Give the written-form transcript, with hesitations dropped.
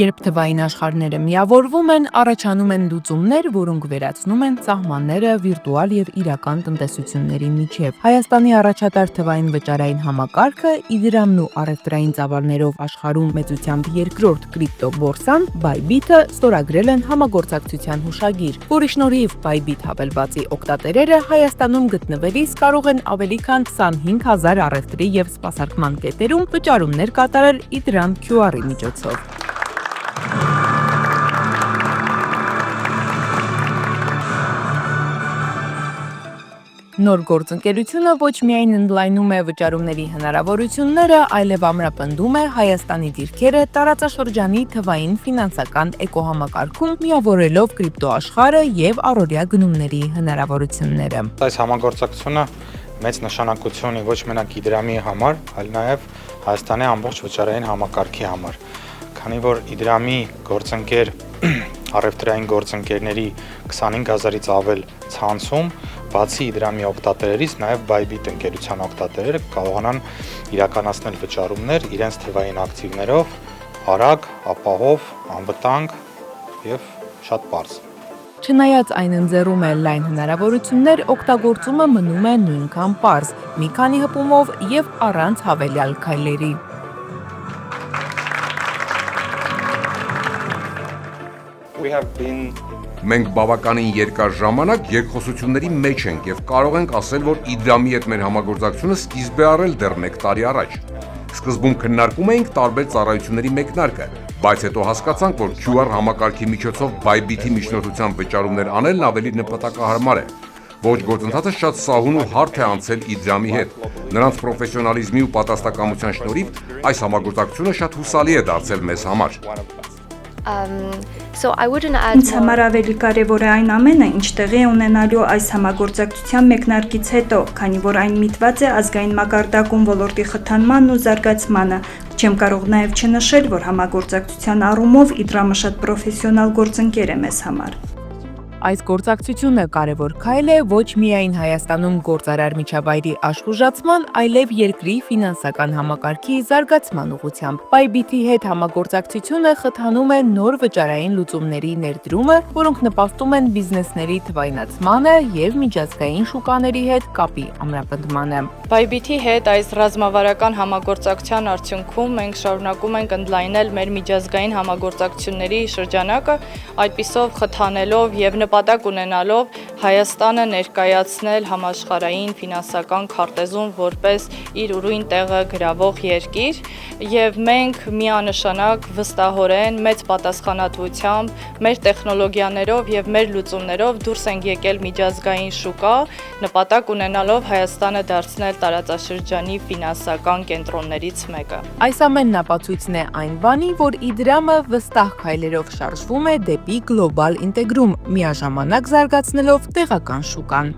Երբ թվային աշխարհները միավորվում են, առաջանում են լուծումներ, որոնք վերացնում են սահմանները վիրտուալ եւ իրական տնտեսությունների միջև։ Հայաստանի առաջատար թվային վճարային համակարգը Իդրամն ու առևտրային ծավալներով աշխարհում մեծությամբ երկրորդ կրիպտոբորսան Bybit-ը ստորագրել են համագործակցության հուշագիր, որի շնորհիվ Bybit հավելվածի օգտատերերը Հայաստանում գտնվելիս կարող են ավելի քան 25,000 առևտրի եւ սպասարկման կետերում վճարումներ կատարել Իդրամ QR-ի միջոցով։ Նոր գործընկերությունը ոչ միայն ընդլայնում է վճարումների հնարավորությունները, այլև ամրապնդում է Հայաստանի դիրքերը տարածաշրջանի թվային ֆինանսական էկոհամակարգում, միավորելով կրիպտոաշխարհը եւ առօրյա գնումների հնարավորությունները։ Այս համագործակցությունը մեծ նշանակություն ունի ոչ միայն Իդրամի համար, այլ նաեւ Հայաստանի ամբողջ վճարային համակարգի համար, քանի որ Իդրամի գործընկեր առևտրային գործընկերների 25,000-ից ավել ցանցում բացի Իդրամի օգտատերերից նաև Bybit ընկերության օգտատերերը կարողանան իրականացնել վճարումներ իրենց թվային ակտիվներով, արագ, ապահով, անվտանգ եւ շատ պարզ։ Չնայած այն ընձեռում է լայն հնարավորություններ, օգտագործումը մնում է նույնքան պարզ, մի քանի հպումով եւ առանց հավելյալ քայլերի։ Մենք բավականին երկար ժամանակ երկխոսությունների մեջ ենք եւ կարող ենք ասել, որ Իդրամի հետ մեր համագործակցությունը սկիզբ է առել դեռ 1 տարի առաջ։ Սկզբում քննարկում էինք տարբեր ծառայությունների մեկնարկը, բայց հետո հասկացանք, որ QR համակարգի միջոցով Bybit-ի միջնորդությամբ վճարումներ անելն ավելի նպատակահարմար է։ Ոչ գործընթացը շատ սահուն ու հարթ է անցել Իդրամի հետ։ Նրանց պրոֆեսիոնալիզմի ու պատասխանատվության շնորհիվ այս համագործակցությունը շատ հուսալի է դարձել մեզ համար։ Ինձ համար ավելի կարևոր է այն ամենը, ինչ տեղի է ունենալու այս համագործակցության մեկնարկից հետո, քանի որ այն միտված է ազգային մակարդակում ոլորտի խթանմանն ու զարգացմանը։ Չեմ կարող նաև չնշել, որ համագործակցության առումով Իդրամը շատ պրոֆեսիոնալ գործընկեր է մեզ համար։ Այս գործակցությունը կարևոր քայլ է ոչ միայն Հայաստանում գործարար միջավայրի աշխուժացման, այլև երկրի ֆինանսական համակարգի զարգացման ուղղությամբ։ Bybit-ի հետ համագործակցությունը խթանում է նոր վճարային լուծումների ներդրումը, որոնք նպաստում են բիզնեսների թվայնացմանը եւ միջազգային շուկաների հետ կապի ամրապնդմանը։ Bybit-ի հետ այս ռազմավարական համագործակցության արդյունքում մենք շարունակում ենք ընդլայնել մեր միջազգային համագործակցությունների շրջանակը, այդպիսով խթանելով եւ նպատակ ունենալով Հայաստանը ներկայացնել համաշխարհային ֆինանսական քարտեզում որպես իր ուրույն տեղը գրավող երկիր եւ մենք միանշանակ վստահորեն մեծ պատասխանատվությամբ մեր տեխնոլոգիաներով եւ մեր լուծումներով դուրս ենք եկել միջազգային շուկա, նպատակ ունենալով Հայաստանը դարձնել տարածաշրջանի ֆինանսական կենտրոններից մեկը։ Այս ամենն ապացույցն է այն բանի, որ Իդրամը վստահ քայլերով շարժվում է դեպի գլոբալ ինտեգրում, միաժամանակ զարգացնելով տեղական շուկան։